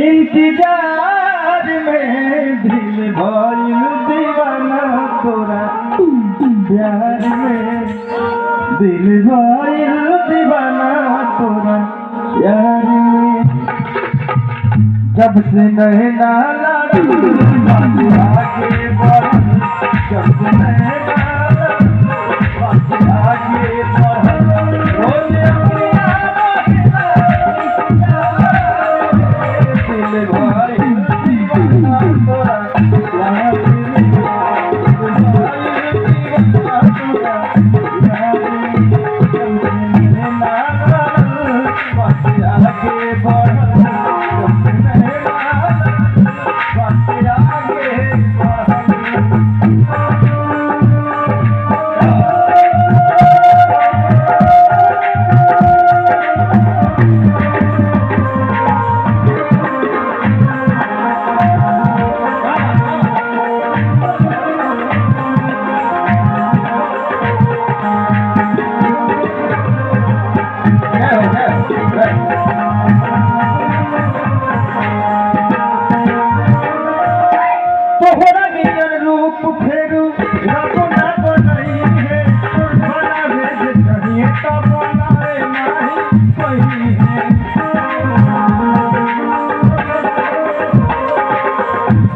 इंतजार में दिल भइल दीवाना तोरा प्यार में दिल भइल दीवाना तोरा प्यार में जब से नैना लागी बात आगे बढ़ल जब से नैना बात आगे बढ़ल रोने दिल भइल दीवाना तोरा प्यार में दिल भइल दीवाना तोरा प्यार में जब से नैना लागी बात आगे बढ़ल तोहरा नियर रूप फेरू रब ना बनई है बनावे जे चाहिए तो बनाए नहीं सही है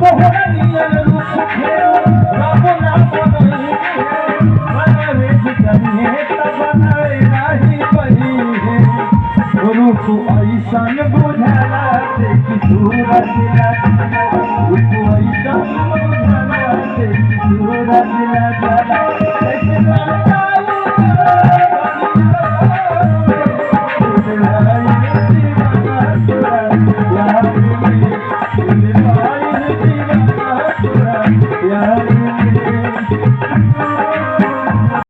तोहरा नियर रूप फेरू रब ना बनई है बनावे जे चाहिए तो बनाए नहीं सही है रूप ऐसन बुझाला देखी सूरज रूप ऐसन बुझाला देखी सूरज नजारा कैसे प्यार